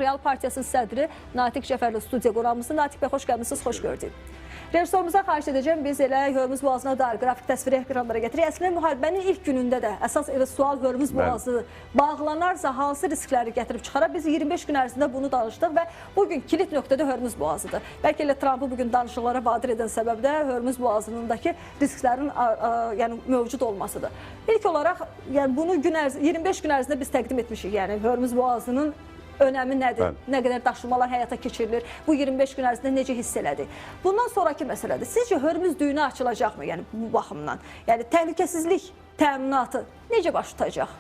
Real Partiyasının sədri Natiq Cəfərli studiya qonağımızdır. Natiq bəy, xoş gəlmişsiniz, xoş gördük. Rejissorumuza xahiş edəcəm, biz elə Hörmüz boğazına dair qrafik təsviri ekranlara getirik. Əslində müharibənin ilk günündə də əsas sual Hörmüz boğazı bağlanarsa hansı riskləri gətirib çıxarar? Biz 25 gün ərzində bunu danışdıq və bugün kilit nöqtədə Hörmüz boğazıdır. Bəlkə elə Trampı bugün danışıqlara vadir edən səbəb də Hörmüz boğazındakı risklərin yəni mövcud olmasıdır. İlk olaraq yəni bunu 25 gün ərzində biz təqdim etmişik. Yəni Hörmüz boğazının önəmi nədir? Nə qədər daşımalar həyata keçirilir? Bu 25 gün ərzində necə hiss elədi? Bundan sonraki məsələdir. Sizcə Hörmüz düyünü açılacaqmı? Yəni bu baxımdan. Yəni təhlükəsizlik təminatı necə baş tutacaq?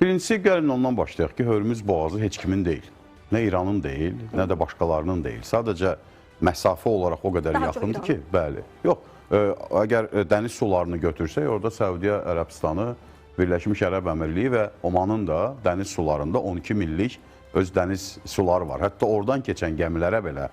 Birincisi gəlin ondan başlayaq ki, Hörmüz boğazı heç kimin deyil. Nə İranın deyil, nə də başqalarının deyil. Sadəcə məsafə olaraq o qədər yaxındır ki, bəli. Yox, əgər dəniz sularını götürsək, orada Səudiyyə Ərəbistanı, Birləşmiş Ərəb Əmirliyi və Omanın da dəniz sularında 12 millik öz dəniz suları var. Hətta oradan keçən gəmilərə belə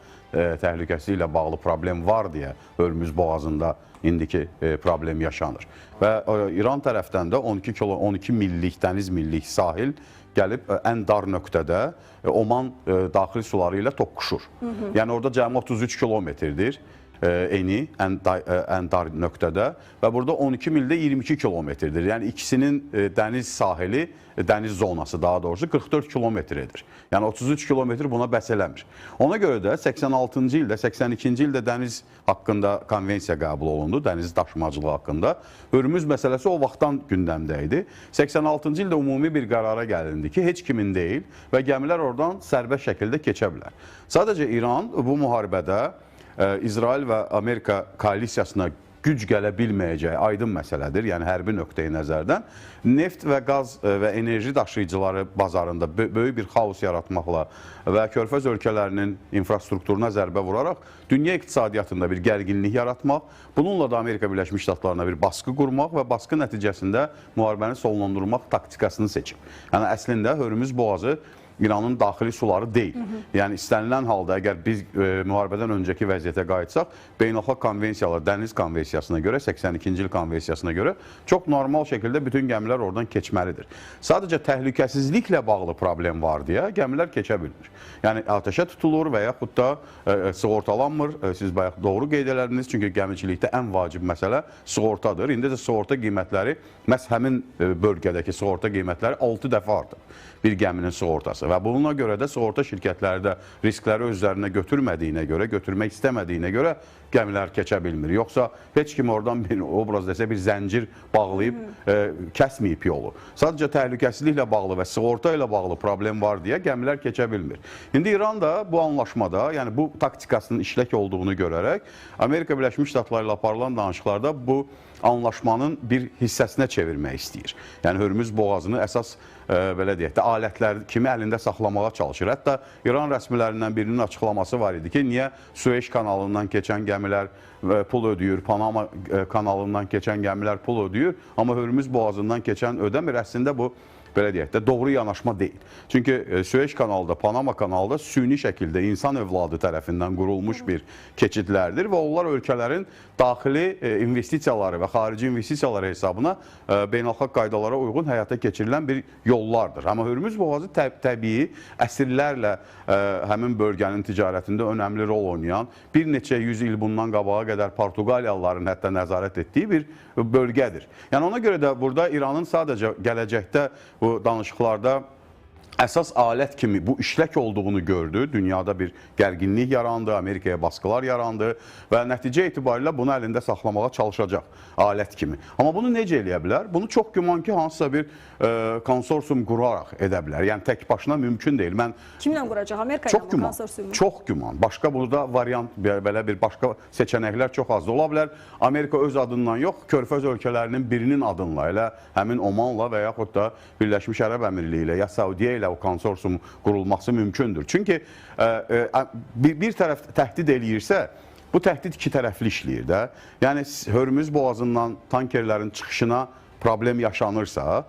təhlükəsizliklə bağlı problem var deyə Hörmüz boğazında indiki problem yaşanır. Və İran tərəfdən də 12 millik, dəniz millik sahil gəlib ən dar nöqtədə Oman daxili suları ilə toqquşur. Yəni orada cəmi 33 kilometrdir eni ən dar nöqtədə və burada 12 mildə 22 kilometrdir. Yəni ikisinin dəniz sahili, dəniz zonası daha doğrusu 44 kilometrdir. Yəni 33 kilometr buna bəs eləmir. Ona görə də 86-cı ildə, 82-ci ildə dəniz haqqında konvensiya qəbul olundu, dəniz daşımacılığı haqqında. Hörmüz məsələsi o vaxtdan gündəmdə idi. 86-cı ildə ümumi bir qərara gəlindi ki, heç kimin deyil və gəmilər oradan sərbəst şəkildə keçə bilər. Sadəcə İran bu müharibədə İsrail və Amerika koalisiyasına güc gələ bilməyəcəyi aydın məsələdir, yəni hərbi nöqteyi nəzərdən. Neft və qaz və enerji daşıyıcıları bazarında böyük bir xaos yaratmaqla və Körfəz ölkələrinin infrastrukturuna zərbə vuraraq dünya iqtisadiyyatında bir gərginlik yaratmaq, bununla da Amerika Birləşmiş Ştatlarına bir baskı qurmaq və baskı nəticəsində müharibəni sonlandırmaq taktikasını seçib. Yəni əslində Hörmüz boğazı İranın daxili suları deyil. Yəni istənilən halda əgər biz müharibədən öncəki vəziyyətə qayıtsaq, beynəlxalq konvensiyalar, dəniz konvensiyasına görə, 82-ci il konvensiyasına görə çox normal şəkildə bütün gəmilər oradan keçməlidir. Sadəcə təhlükəsizliklə bağlı problem var deyə gəmilər keçə bilmir. Yəni atəşə tutulur və yaxud da sığortalanmır. Siz bayaq doğru qeyd elədiniz, çünki gəmiçilikdə ən vacib məsələ sığortadır. İndi də sığorta qiymətləri, məhz həmin bölgədəki sığorta qiymətləri 6 dəfə artıb bir gəminin sığortası və bununla görə də sığorta şirkətləri də riskləri özlərinə götürmədiyinə görə, götürmək istəmədiyinə görə gəmilər keçə bilmir. Yoxsa heç kim oradan bir obraz desə bir zəncir bağlayıb kəsməyib yolu. Sadəcə təhlükəsizliklə bağlı və sığorta ilə bağlı problem var deyə gəmilər keçə bilmir. İndi İran da bu anlaşmada, yəni bu taktikasının işlək olduğunu görərək Amerika Birləşmiş Ştatları ilə aparılan danışıqlarda bu anlaşmanın bir hissəsinə çevirmək istəyir. Yəni Hörmüz boğazını əsas belə deyək də alətlər kimi əlində saxlamağa çalışır. Hətta İran rəsmilərindən birinin açıqlaması var idi ki, niyə Süveyş kanalından keçən gəmilər pul ödəyir, Panama kanalından keçən gəmilər pul ödəyir, amma Hörmüz boğazından keçən ödəmir. Əslində bu belə deyək də doğru yanaşma deyil. Çünki Süveyş kanalı da, Panama kanalı da süni şəkildə insan övladı tərəfindən qurulmuş bir keçidlərdir və onlar ölkələrin daxili investisiyaları və xarici investisiyaları hesabına beynəlxalq qaydalara uyğun həyata keçirilən bir yollardır. Amma Hörmüz boğazı təbii əsrlərlə həmin bölgənin ticarətində önəmli rol oynayan, bir neçə yüz il bundan qabağa qədər Portuqaliyalıların hətta nəzarət etdiyi bir bölgədir. Yəni ona görə də burada İranın sadəcə gələcəkdə bu danışıqlarda əsas alət kimi bu işlək olduğunu gördü. Dünyada bir gərginlik yarandı, Amerikaya baskılar yarandı və nəticə etibarilə bunu əlində saxlamağa çalışacaq alət kimi. Amma bunu necə eləyə bilər? Bunu çox güman ki, hansısa bir konsorsiyum quraraq edə bilər. Yəni tək başına mümkün deyil. Kimlə quracaq? Amerika ilə mi konsorsiumu? Çox güman. Başqa burada variant, belə bir başqa seçənəklər çox az da ola bilər. Amerika öz adından yox, Körfəz ölkələrinin birinin adınla, elə həmin Omanla və yaxud da Birləşmiş Ərəb Əmirliyi ilə, ya Səudiyyə ilə o konsorsiyum qurulması mümkündür. Çünki bir tərəf təhdid eləyirsə, bu təhdid iki tərəfli işləyir də. Yəni Hörmüz boğazından tankerlərin çıxışına problem yaşanırsa,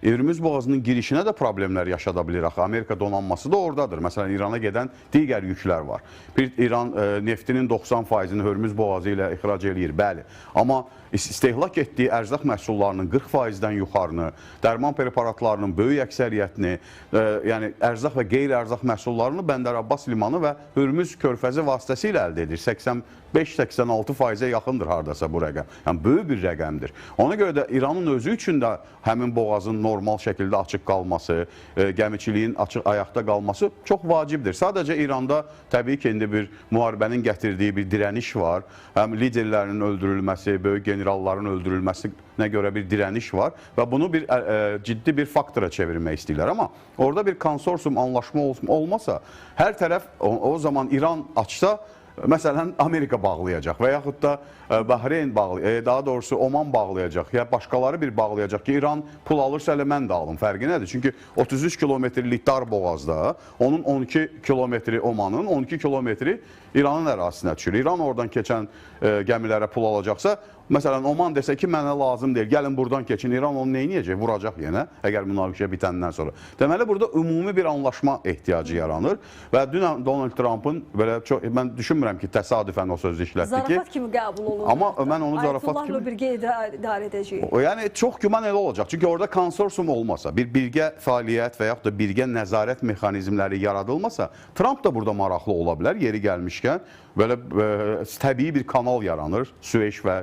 Hürmüz boğazının girişinə də problemlər yaşada bilir. Axı Amerika donanması da oradadır. Məsələn, İrana gedən digər yüklər var. İran neftinin 90%-ni Hürmüz boğazı ilə ixrac eləyir, bəli. Amma istehlak etdiyi ərzaq məhsullarının 40%-dən yuxarını, dərman preparatlarının böyük əksəriyyətini, yəni ərzaq və qeyri-ərzaq məhsullarını Bəndər Abbas limanı və Hürmüz körfəzi vasitəsilə əldə edir. 85-86%-ə yaxındır hardasa bu rəqəm. Yəni böyük bir rəqəmdir. Ona görə də İranın özü üçün də həmin boğazın normal şəkildə açıq qalması, gəmiçiliyin açıq ayaqda qalması çox vacibdir. Sadəcə İranda təbii ki, indi bir müharibənin gətirdiyi bir dirəniş var. Həm liderlərinin öldürülməsi, böyük generalların öldürülməsinə görə bir dirəniş var və bunu bir ciddi bir faktora çevirmək istəyirlər. Amma orada bir konsorsiyum anlaşma olmasa, hər tərəf o zaman İran açsa, məsələn, Amerika bağlayacaq və yaxud da Bahreyn bağlayacaq, daha doğrusu Oman bağlayacaq, ya başqaları bir bağlayacaq ki, İran pul alırsa elə mən də alım. Fərqi nədir? Çünki 33 kilometrlik dar boğazda, onun 12 kilometri Omanın, 12 kilometri İranın ərazisinə düşür. İran oradan keçən gəmilərə pul alacaqsa, məsələn, Oman desə ki, mənə lazım deyil, gəlin buradan keçin, İran onu neyniyəcək? Vuracaq yenə, əgər münaqişə bitəndən sonra. Deməli, burada ümumi bir anlaşma ehtiyacı yaranır və dünən Donald Trump'ın belə çox, mən düşünmürəm ki, təsadüfən o sözü işlətdi ki, zarafat kimi qəbul olunur. amma mən onu zarafat kimi... Ayətullahla birgə idarə edəcəyik. Yəni, çox güman elə olacaq. Çünki orada konsorsiyum olmasa, bir birgə fəaliyyət və yaxud da birgə nəzarət mexanizmləri yaradılmasa, Trump da burada maraqlı ola bilər, yeri gəlmişkən. Belə təbii bir kanal yaranır, Süveyş və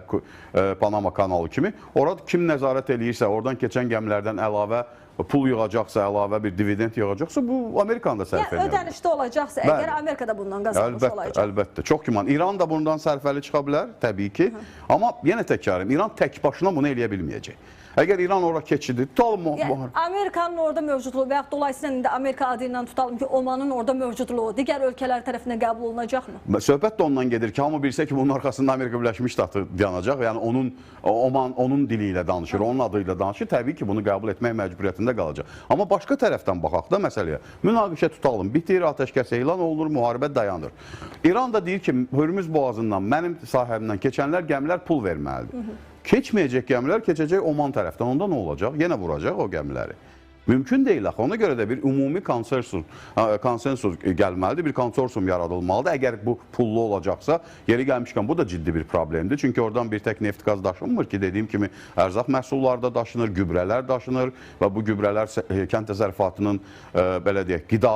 Panama kanalı kimi. Orada kim nəzarət eləyirsə, oradan keçən gəmilərdən əlavə pul yığacaqsa, əlavə bir dividend yığacaqsa, bu Amerikanın da sərf edəcək. Ödənişdə olacaqsa, əgər Amerika da bundan qazanmış olacaq. Əlbəttə, çox güman. İran da bundan sərfəli çıxa bilər, təbii ki. Amma yenə təkrarım, İran tək başına bunu eləyə bilməyəcək. Əgər İran ora keçidi, tutalım... Amerikanın orada mövcudluğu və yaxud dolayısıyla indi Amerika adı ilə tutalım ki, Omanın orada mövcudluğu digər ölkələr tərəfindən qəbul olunacaqmı? Söhbət də ondan gedir ki, hamı bilsə ki, bunun arxasında Amerika Birləşmiş Ştatı dayanacaq. Yəni, Oman onun dili ilə danışır, onun adı ilə danışır. Təbii ki, bunu qəbul etmək məcburiyyətində qalacaq. Amma başqa tərəfdən baxaq da məsələyə. Münaqişə tutalım, bitir, atəşkəs elan olunur, müharibə dayanır. İran da deyir ki, Hürmüz boğazından, mənim sahəmdən keçənlər gəmilər pul verməlidir. Keçməyəcək gəmilər keçəcək Oman tərəfdən. Onda nə olacaq? Yenə vuracaq o gəmiləri. Mümkün deyil axı. Ona görə də bir ümumi konsensus gəlməlidir, bir konsorsiyum yaradılmalıdır. Əgər bu pullu olacaqsa, yeri gəlmişkən bu da ciddi bir problemdir. Çünki oradan bir tək neft qaz daşınmır ki, dediyim kimi ərzaq məhsulları da daşınır, gübrələr daşınır və bu gübrələr kənd təsərrüfatının belə deyək, qida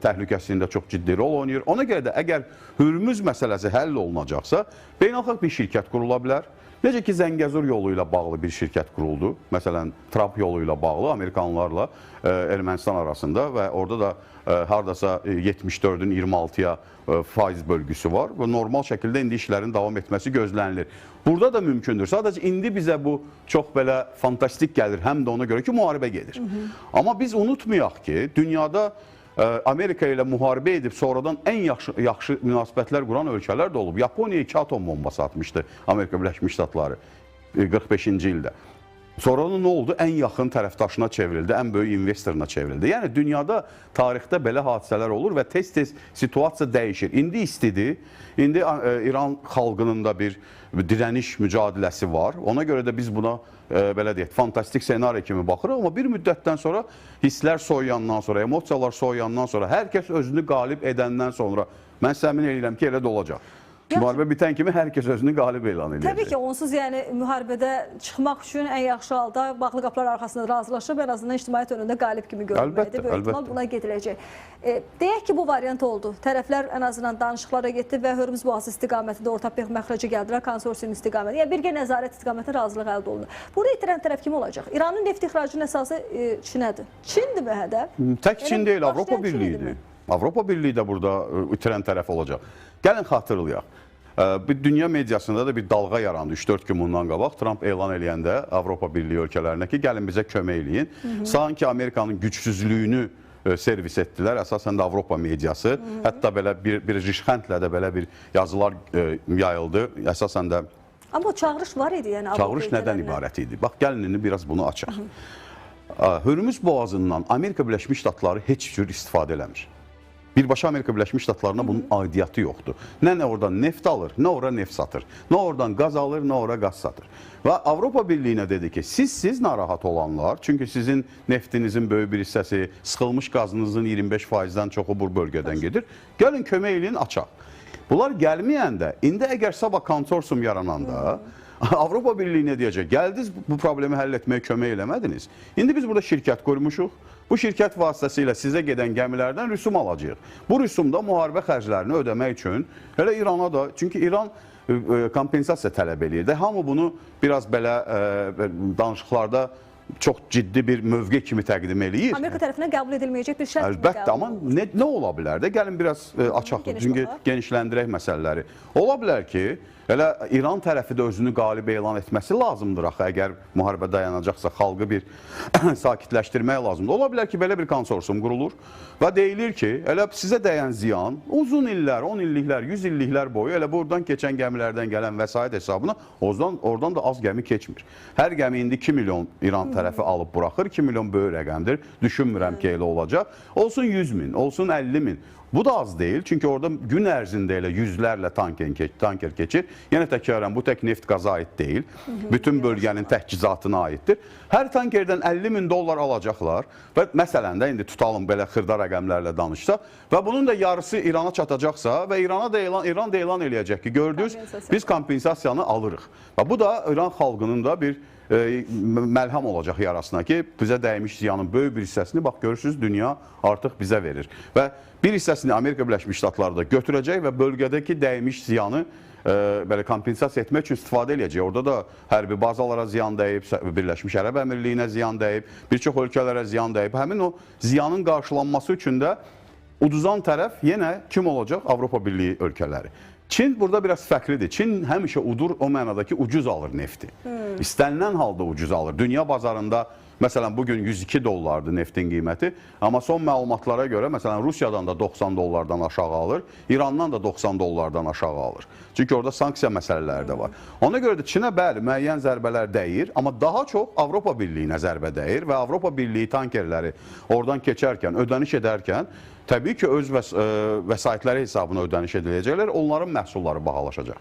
təhlükəsində çox ciddi rol oynayır. Ona görə də əgər Hürmüz məsələsi həll olunacaqsa, beynəlxalq bir şirkət qurula bilər. Necə ki, Zəngəzur yolu ilə bağlı bir şirkət quruldu. Məsələn, Trab yolu ilə bağlı Amerikanlarla Ermənistan arasında və orada da hardasa 74-ün 26-ya faiz bölgüsü var və normal şəkildə indi işlərin davam etməsi gözlənilir. Burada da mümkündür. Sadəcə indi bizə bu çox belə fantastik gəlir, həm də ona görə ki, müharibə gedir. Amma biz unutmayaq ki, dünyada Amerika ilə müharibə edib sonradan ən yaxşı münasibətlər quran ölkələr də olub. Yaponiya 2 atom bombası atmışdı Amerika Birləşmiş Ştatları 45-ci ildə. Sonra nə oldu? Ən yaxın tərəfdaşına çevrildi, ən böyük investoruna çevrildi. Yəni dünyada, tarixdə belə hadisələr olur və tez-tez situasiya dəyişir. İndi istidir, indi İran xalqının da bir dirəniş mücadiləsi var. Ona görə də biz buna belə deyək, fantastik senari kimi baxırıq, amma bir müddətdən sonra hisslər soyuyandan sonra, emosiyalar soyuyandan sonra, hər kəs özünü qalib edəndən sonra mən səmin edirəm ki, elə də olacaq. Müharibə bitən kimi hər kəs özünü qalib elan edəcək. Təbii ki, onsuz yəni müharibədə çıxmaq üçün ən yaxşı halda bağlı qapılar arxasında razılaşıb, ən azından ictimaiyyət önündə qalib kimi görünməkdir. Böyük ehtimal buna gediləcək. Deyək ki, bu variant oldu. Tərəflər ən azından danışıqlara getdi və Hörmüz boğazı istiqamətində ortaq bir məxrəcə gəldilər, konsorsiyum istiqaməti. Yəni birgə nəzarət istiqamətində razılıq əldə olundu. Burada itirən tərəf kim olacaq? İranın neft ixracının əsası Çinədir. Çindir mi hədəf? Tək Çin deyil, Avropa Birliyidir. Avropa Birliyi də burada itirən tərəf olacaq. Gəlin xatırlayaq. Bir dünya mediasında da bir dalğa yarandı 3-4 gün bundan qabaq. Trump elan eləyəndə Avropa Birliyi ölkələrinə ki, gəlin bizə kömək eləyin. Sanki Amerikanın gücsüzlüyünü servis etdilər, əsasən də Avropa mediası. Hətta belə bir rişxəndlə də belə bir yazılar yayıldı. Əsasən də... Amma o çağırış var idi, yəni. Çağırış nədən ibarət idi? Bax, gəlin indi biraz bunu açaq. Hürmüz boğazından Amerika Birləşmiş Ştatları heç cür istifadə eləmir. Birbaşa Amerika Birləşmiş Ştatlarına bunun aidiyyatı yoxdur. Nə oradan neft alır, nə ora neft satır. Nə oradan qaz alır, nə ora qaz satır. Və Avropa Birliyinə dedi ki, siz narahat olanlar, çünki sizin neftinizin böyük bir hissəsi, sıxılmış qazınızın 25%-dən çoxu bu bölgədən gedir. Gəlin kömək eləyin, açaq. Bunlar gəlməyəndə, indi əgər sabah konsorsiyum yarananda, Avropa Birliyi nə deyəcək? Gəldiniz bu problemi həll etməyə kömək eləmədiniz. İndi biz burada şirkət qurmuşuq. Bu şirkət vasitəsilə sizə gedən gəmilərdən rüsum alacağıq. Bu rüsumda müharibə xərclərini ödəmək üçün hələ İrana da, çünki İran kompensasiya tələb eləyir. Hamı bunu biraz belə danışıqlarda çox ciddi bir mövqe kimi təqdim eləyir. Amerika tərəfindən qəbul edilməyəcək bir şərt kimi qəbul Əlbəttə, amma nə ola bilər də? Gəlin biraz açaq, çünki genişləndirək məsələləri. Ola bilər ki, elə İran tərəfi də özünü qalib elan etməsi lazımdır axı, əgər müharibə dayanacaqsa, xalqı bir sakitləşdirmək lazımdır. Ola bilər ki, belə bir konsorsiyum qurulur və deyilir ki, elə sizə dəyən ziyan uzun illər, 10 illiklər, 100 illiklər boyu elə buradan keçən gəmilərdən gələn vəsait hesabına oradan da az gəmi keçmir. Hər gəmi indi 2 milyon İran tərəfi alıb buraxır, 2 milyon böyük rəqəmdir. Düşünmürəm ki, elə olacaq. Olsun 100 min, olsun 50 min. Bu da az deyil, çünki orada gün ərzində elə yüzlərlə tanker keçir. Yenə təkrarən, bu tək neft qaza aid deyil. Bütün bölgənin təchizatına aiddir. Hər tankerdən 50 min dollar alacaqlar və məsələn də indi tutalım belə xırda rəqəmlərlə danışsaq və bunun da yarısı İrana çatacaqsa və İran da elan eləyəcək ki, gördünüz, biz kompensasiyanı alırıq. Və bu da İran xalqının da bir məlham olacaq yarasına ki, bizə dəymiş ziyanın böyük bir hissəsini, bax görürsünüz, dünya artıq bizə verir. Və bir hissəsini Amerika Birləşmiş Ştatları da götürəcək və bölgədəki dəymiş ziyanı belə kompensasiya etmək üçün istifadə edəcək. Orada da hərbi bazalara ziyan dəyib, Birləşmiş Ərəb Əmirliyinə ziyan dəyib, bir çox ölkələrə ziyan dəyib. Həmin o ziyanın qarşılanması üçün də uduzan tərəf yenə kim olacaq? Avropa Birliyi ölkələri. Çin burada biraz fərqlidir. Çin həmişə udur o mənada ki, ucuz alır nefti. İstənilən halda ucuz alır. Dünya bazarında, məsələn, bugün 102 dollardır neftin qiyməti. Amma son məlumatlara görə, məsələn, Rusiyadan da 90 dollardan aşağı alır, İrandan da 90 dollardan aşağı alır. Çünki orada sanksiya məsələləri də var. Ona görə də Çinə bəli, müəyyən zərbələr dəyir, amma daha çox Avropa Birliyinə zərbə dəyir və Avropa Birliyi tankerləri oradan keçərkən, ödəniş edərkən, təbii ki, öz vəsaitləri hesabına ödəniş ediləcəklər, onların məhsulları bahalaşacaq.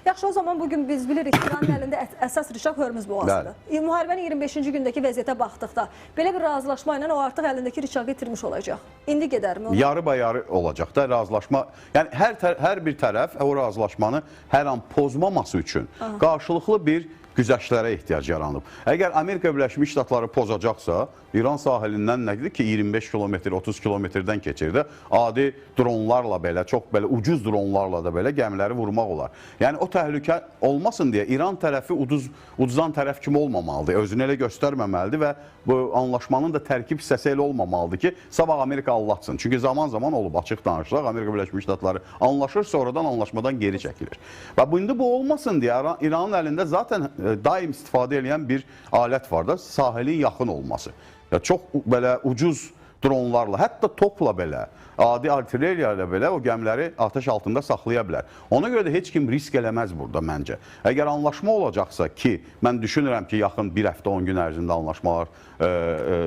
Yaxşı, o zaman bugün biz bilirik ki, İranın əlində əsas rişaq Hörmüz boğazıdır. Müharibənin 25-ci gündəki vəziyyətə baxdıqda belə bir razılaşma ilə o artıq əlindəki rişağı itirmiş olacaq. İndi gedərmi? Yarı-bayarı olacaq da razılaşma. Yəni hər bir tərəf o razılaşmanı hər an pozmaması üçün qarşılıqlı bir güzəştlərə ehtiyac yaranıb. Əgər Amerika Birləşmiş Ştatları pozacaqsa, İran sahilindən nədir ki, 25 kilometr, 30 kilometrdən keçir də, adi dronlarla belə, çox belə ucuz dronlarla da belə gəmiləri vurmaq olar. Yəni o təhlükə olmasın deyə İran tərəfi uduzan tərəf kimi olmamalıdır, özünü elə göstərməməlidir və bu anlaşmanın da tərkib hissəsi elə olmamalıdır ki, sabah Amerika allatsın. Çünki zaman-zaman olub, açıq danışsaq, Amerika Birləşmiş Ştatları anlaşır, sonradan anlaşmadan geri çəkilir. Və indi bu olmasın deyə İranın əlində zaten daim istifadə edən bir alət var da, sahilin yaxın olması. Çox belə ucuz dronlarla, hətta topla belə, adi artilleriya ilə belə o gəmiləri atəş altında saxlaya bilər. Ona görə də heç kim risk eləməz burada məncə. Əgər anlaşma olacaqsa ki, mən düşünürəm ki, yaxın bir həftə 10 gün ərzində anlaşmalar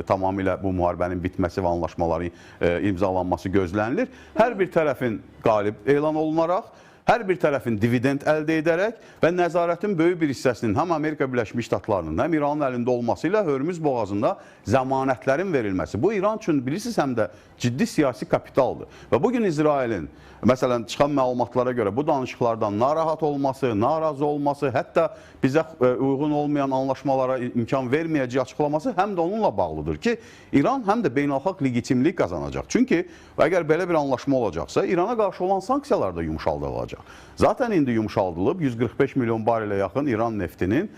tamamilə bu müharibənin bitməsi və anlaşmaların imzalanması gözlənilir. Hər bir tərəfin qalib elan olunaraq, hər bir tərəfin dividend əldə edərək və nəzarətin böyük bir hissəsinin həm Amerika Birləşmiş Ştatlarının, həm İranın əlində olması ilə Hörmüz boğazında zəmanətlərin verilməsi. Bu İran üçün bilirsiniz həm də ciddi siyasi kapitaldır. Və bugün İsrailin, məsələn, çıxan məlumatlara görə bu danışıqlardan narahat olması, narazı olması, hətta bizə uyğun olmayan anlaşmalara imkan verməyəcək açıqlaması həm də onunla bağlıdır ki, İran həm də beynəlxalq legitimlik qazanacaq. Çünki əgər belə bir anlaşma olacaqsa, İrana qarşı olan sanksiyalar da yumşaldılacaq. Zaten indi yumşaldılıb 145 milyon barelə yaxın İran neftinin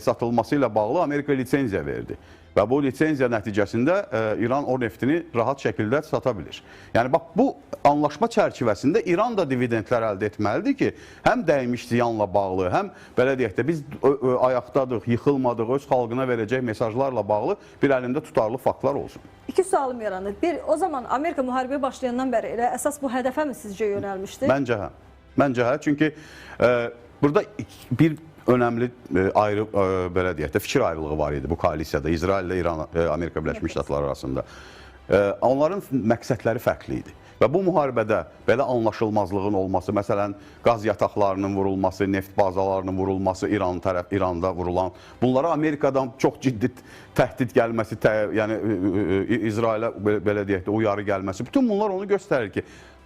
satılması ilə bağlı Amerika lisenziya verdi. Və bu lisenziya nəticəsində İran o neftini rahat şəkildə sata bilir. Yəni, bax, bu anlaşma çərçivəsində İran da dividendlər əldə etməlidir ki, həm dəymiş ziyanla bağlı, həm belə deyək də biz ayaqdadıq, yıxılmadıq, öz xalqına verəcək mesajlarla bağlı bir əlində tutarlı faktlar olsun. İki sualım yaranır. Bir, o zaman Amerika müharibəyə başlayandan bəri elə əsas bu hədəfə mi sizcə yönəlmişdir? Məncə hə. Məncə hə. Çünki burada bir önəmli ayrı, belə deyək də, fikir ayrılığı var idi bu koalisiyada, İsrail ilə İran, Amerika Birləşmiş Ştatları arasında. Onların məqsədləri fərqli idi. Və bu müharibədə belə anlaşılmazlığın olması, məsələn, qaz yataqlarının vurulması, neft bazalarının vurulması, İranda vurulan, bunlara Amerikadan çox ciddi təhdid gəlməsi, yəni İsrailə belə deyək də uyarı gəlməsi, bütün bunlar onu göstərir ki,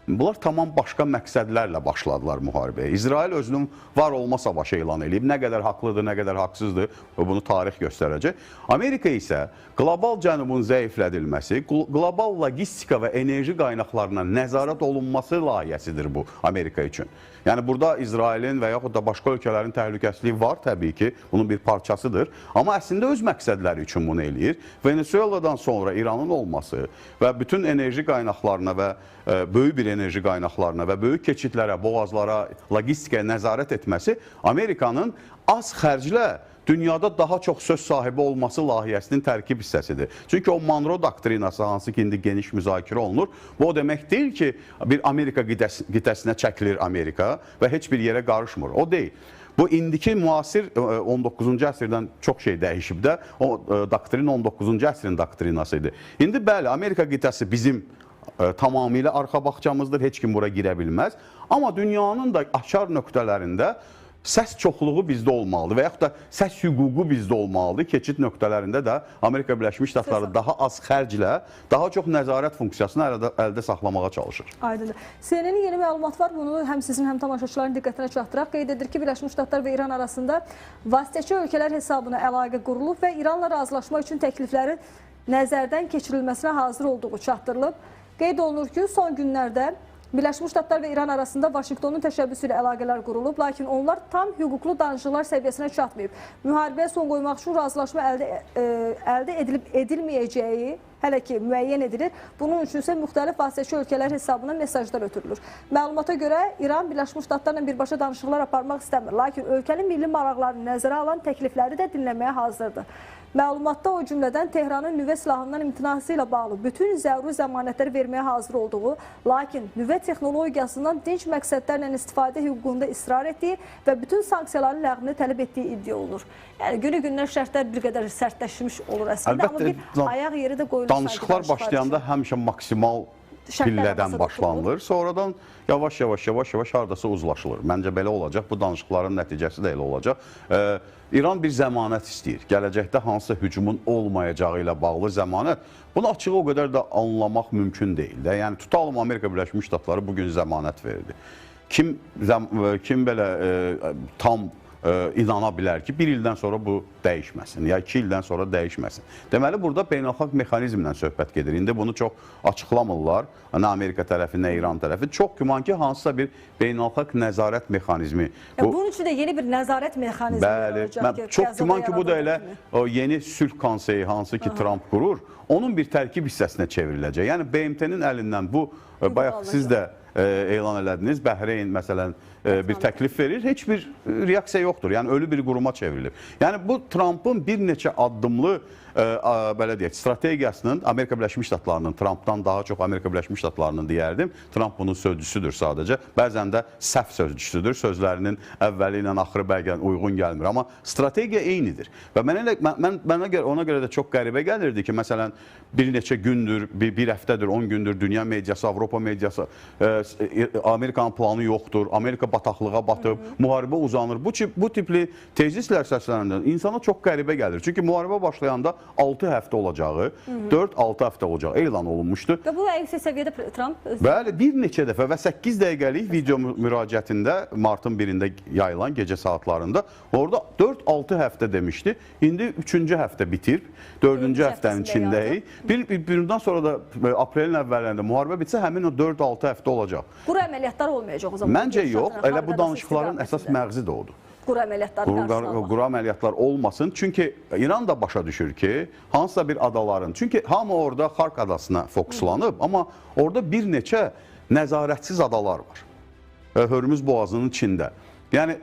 bunlar tamam başqa məqsədlərlə başladılar müharibəyə. İsrail özünün var olma savaşı elan edib. Nə qədər haqlıdır, nə qədər haqsızdır, bunu tarix göstərəcək. Amerika isə qlobal cənubun zəiflədilməsi, qlobal logistika və enerji qaynaqlarına nəzarət olunması layihəsidir bu Amerika üçün. Yəni burada İsrailin və yaxud da başqa ölkələrin təhlükəsizliyi var təbii ki, bunun bir parçasıdır. Amma əslində öz məqsədləri üçün bunu eləyir. Venezueladan sonra İranın olması və bütün enerji qaynaqlarına və böyük bir enerji qaynaqlarına və böyük keçidlərə, boğazlara, logistikaya nəzarət etməsi Amerikanın az xərclə dünyada daha çox söz sahibi olması layihəsinin tərkib hissəsidir. Çünki o Monroe doktrinası, hansı ki indi geniş müzakirə olunur, bu o demək deyil ki, bir Amerika qitəsinə çəkilir Amerika və heç bir yerə qarışmır. O deyil. Bu indiki müasir 19-cu əsrdən çox şey dəyişib də, o doktrin 19-cu əsrin doktrinası idi. İndi bəli, Amerika qitəsi bizim tamamilə arxa bağçamızdır, heç kim bura girə bilməz. Amma dünyanın da açar nöqtələrində səs çoxluğu bizdə olmalıdır və yaxud da səs hüququ bizdə olmalıdır. Keçid nöqtələrində də Amerika Birləşmiş Ştatları daha az xərclə, daha çox nəzarət funksiyasını əldə saxlamağa çalışır. Aydındır. CNN-in yeni məlumat var. Bunu həm sizin, həm tamaşaçıların diqqətinə çatdıraq. Qeyd edir ki, Birləşmiş Ştatlar və İran arasında vasitəçi ölkələr hesabına əlaqə qurulub və İranla razılaşma üçün təkliflərin nəzərdən keçirilməsinə hazır olduğu çatdırılıb. Qeyd olunur ki, son günlərdə Birləşmiş Ştatlar və İran arasında Vaşinqtonun təşəbbüsü ilə əlaqələr qurulub, lakin onlar tam hüquqlu danışıqlar səviyyəsinə çatmayıb. Müharibəyə son qoymaq üçün razılaşma əldə edilməyəcəyi hələ ki müəyyən edilir. Bunun üçün isə müxtəlif vasitəçi ölkələr hesabına mesajlar ötürülür. Məlumata görə İran Birləşmiş Ştatlarla birbaşa danışıqlar aparmaq istəmir, lakin ölkənin milli maraqlarını nəzərə alan təklifləri də dinləməyə hazırdır. Məlumatda o cümlədən Tehranın nüvə silahından imtinası ilə bağlı bütün zəruri zəmanətləri verməyə hazır olduğu, lakin nüvə texnologiyasından dinc məqsədlərlə istifadə hüququnda israr etdiyi və bütün sanksiyaların ləğvini tələb etdiyi iddia olunur. Yəni günü-gündən şərtlər bir qədər sərtləşmiş olur əslində, amma bir ayaq yeri də qoyulur. Danışıqlar başlayanda həmişə maksimal pillədən başlanılır. Sonradan yavaş-yavaş hardasa uzlaşılır. Məncə belə olacaq. Bu danışıqların nəticəsi də elə olacaq. İran bir zəmanət istəyir. Gələcəkdə hansısa hücumun olmayacağı ilə bağlı zəmanət. Bunu açığı o qədər də anlamaq mümkün deyil də. Yəni tutalım Amerika Birləşmiş Ştatları bugün zəmanət verirdi. Kim belə tam inana bilər ki, bir ildən sonra bu dəyişməsin, ya 2 ildən sonra dəyişməsin. Deməli, burada beynəlxalq mexanizmlə söhbət gedir. İndi bunu çox açıqlamırlar, nə Amerika tərəfi, nə İran tərəfi. Çox güman ki, hansısa bir beynəlxalq nəzarət mexanizmi. Bunun üçün də yeni bir nəzarət mexanizmi olacaq. Çox güman ki, bu da elə yeni sülh konseyi, hansı ki, Trump qurur, onun bir tərkib hissəsinə çevriləcək. Yəni, BMT-nin əlindən bu, bayaq siz də elan elədiniz, Bəhreyn məsələn bir təklif verir, heç bir reaksiya yoxdur. Yəni ölü bir quruma çevrilir. Yəni bu Trumpın bir neçə addımlı belə deyək, strategiyasının Amerika Birləşmiş Ştatlarının, Trumpdan daha çox Amerika Birləşmiş Ştatlarının deyərdim. Trump bunun sözcüsüdür sadəcə. Bəzən də səhv sözcüsüdür. Sözlərinin əvvəli ilə axırı bəlkə uyğun gəlmir. Amma strategiya eynidir. Və ona görə də çox qəribə gəlirdi ki, məsələn, bir neçə gündür, bir həftədir, 10 gündür dünya mediası, Avropa mediası, Amerikanın planı yoxdur, Amerika bataqlığa batıb, müharibə uzanır. Bu tipli tezislər səslənəndə insana çox qəribə gəlir. Çünki müharibə başlayanda 6 həftə olacağı, 4-6 həftə olacağı elan olunmuşdu. Və bu yüksək səviyyədə Trump... Bəli, bir neçə dəfə və 8 dəqiqəlik video müraciətində martın 1-də yayılan gecə saatlarında orada 4-6 həftə demişdi. İndi 3-cü həftə bitir, 4-cü həftənin içindəyik. Bundan sonra da aprelin əvvəllərində müharibə bitsə həmin o 4-6 həftə olacaq. Quru əməliyyatlar olmayacaq o zaman. Məncə yox, elə bu danışıqların əsas məğzi də odur. Quru əməliyyatlar qarşılanmaq. Quru əməliyyatlar olmasın. Çünki İran da başa düşür ki, hansısa bir adaların, çünki hamı orada Xark adasına fokuslanıb, amma orada bir neçə nəzarətsiz adalar var. Hörmüz boğazının içində. Yəni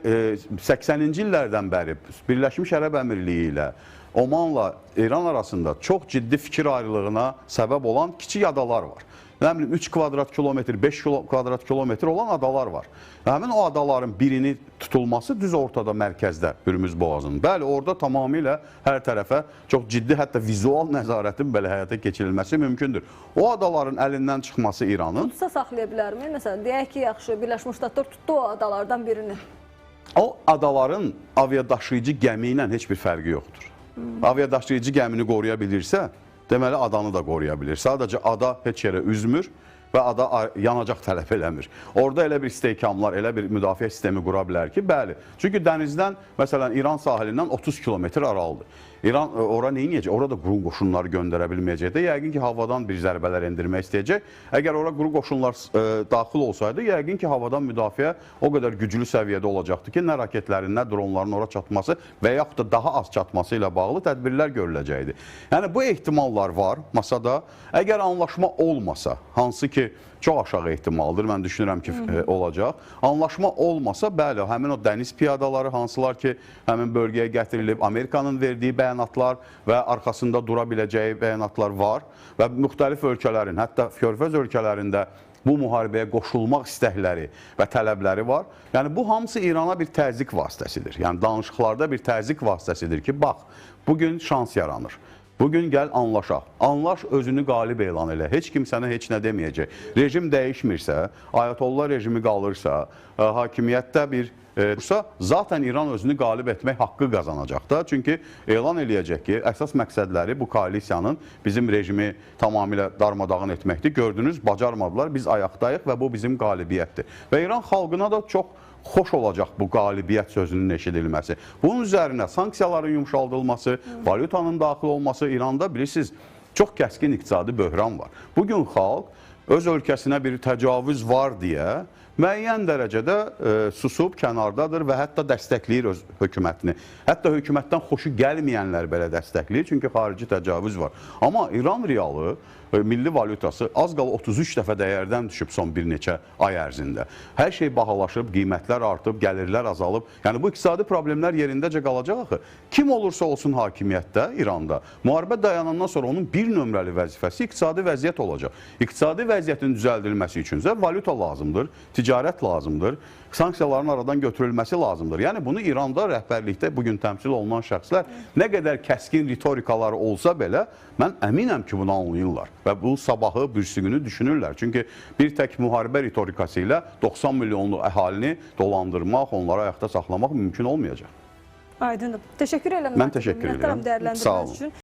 80-ci illərdən bəri Birləşmiş Ərəb Əmirliyi ilə Omanla İran arasında çox ciddi fikir ayrılığına səbəb olan kiçik adalar var. nə bilim 3 kvadrat kilometr, 5 kvadrat kilometr olan adalar var. Həmin o adaların birini tutulması düz ortada mərkəzdə Hürmüz boğazının. Bəli, orada tamamilə hər tərəfə çox ciddi, hətta vizual nəzarətin belə həyata keçirilməsi mümkündür. O adaların əlindən çıxması İranın... Tutsa saxlaya bilərmi? Məsələn, deyək ki, yaxşı, Birləşmiş Ştatlar tutdu o adalardan birini. O adaların aviadaşıyıcı gəmi ilə heç bir fərqi yoxdur. Aviadaşıyıcı gəmini qoruya bilirsə, deməli adanı da qoruya bilir. Sadəcə ada heç yerə üzmür və ada yanacaq tələb eləmir. Orada elə bir istehkamlar, elə bir müdafiə sistemi qura bilər ki, bəli. Çünki dənizdən, məsələn, İran sahilindən 30 kilometr aralıdır. İran ora neyniyəcək? Orada quru qoşunları göndərə bilməyəcək də. Yəqin ki, havadan bir zərbələr endirmək istəyəcək. Əgər ora quru qoşunlar daxil olsaydı, yəqin ki, havadan müdafiə o qədər güclü səviyyədə olacaqdı ki, nə raketlərin, nə dronların ora çatması və yaxud da daha az çatması ilə bağlı tədbirlər görüləcəkdi. Yəni, bu ehtimallar var masada. Əgər anlaşma olmasa, hansı ki, çox aşağı ehtimaldır, mən düşünürəm ki, olacaq. Anlaşma olmasa, bəli, həmin o dəniz piyadaları, hansılar ki, həmin bölgəyə gətirilib, Amerikanın verdiyi bəyanatlar və arxasında dura biləcəyi bəyanatlar var və müxtəlif ölkələrin, hətta Körfəz ölkələrində bu müharibəyə qoşulmaq istəkləri və tələbləri var. Yəni, bu hamısı İrana bir təzyiq vasitəsidir. Yəni, danışıqlarda bir təzyiq vasitəsidir ki, bax, bugün şans yaranır. Bugün gəl anlaşaq. Anlaş, özünü qalib elan elə. Heç kim sənə heç nə deməyəcək. Rejim dəyişmirsə, Ayətollah rejimi qalırsa, hakimiyyətdə bir zaten İran özünü qalib etmək haqqı qazanacaq da. Çünki elan eləyəcək ki, əsas məqsədləri bu koalisiyanın bizim rejimi tamamilə darmadağın etməkdir. Gördünüz, bacarmadılar, biz ayaqdayıq və bu bizim qalibiyyətdir. Və İran xalqına da çox xoş olacaq bu qalibiyyət sözünün eşidilməsi. Bunun üzərinə sanksiyaların yumşaldılması, valyutanın daxil olması İranda bilirsiniz, çox kəskin iqtisadi böhran var. Bugün xalq öz ölkəsinə bir təcavüz var deyə müəyyən dərəcədə susub, kənardadır və hətta dəstəkləyir öz hökumətini. Hətta hökumətdən xoşu gəlməyənlər belə dəstəkləyir, çünki xarici təcavüz var. Amma İran realı, milli valyutası az qala 33 dəfə dəyərdən düşüb son bir neçə ay ərzində. Hər şey bahalaşıb, qiymətlər artıb, gəlirlər azalıb. Yəni bu iqtisadi problemlər yerindəcə qalacaq axı. Kim olursa olsun hakimiyyətdə İranda, müharibə dayanandan sonra onun bir nömrəli vəzifəsi iqtisadi vəziyyət olacaq. İqtisadi vəziyyətin düzəldilməsi üçünsə valyuta lazımdır, ticarət lazımdır, sanksiyaların aradan götürülməsi lazımdır. Yəni bunu İranda rəhbərlikdə bugün təmsil olunan şəxslər nə qədər kəskin ritorikaları olsa belə, mən əminəm ki, bunu anlayırlar və bu sabahı, bürsügünü düşünürlər. Çünki bir tək müharibə ritorikası ilə 90 milyonlu əhalini dolandırmaq, onları ayaqda saxlamaq mümkün olmayacaq. Aydındır. Təşəkkür edirəm. Mən təşəkkür edirəm. Dəyərləndirməniz üçün.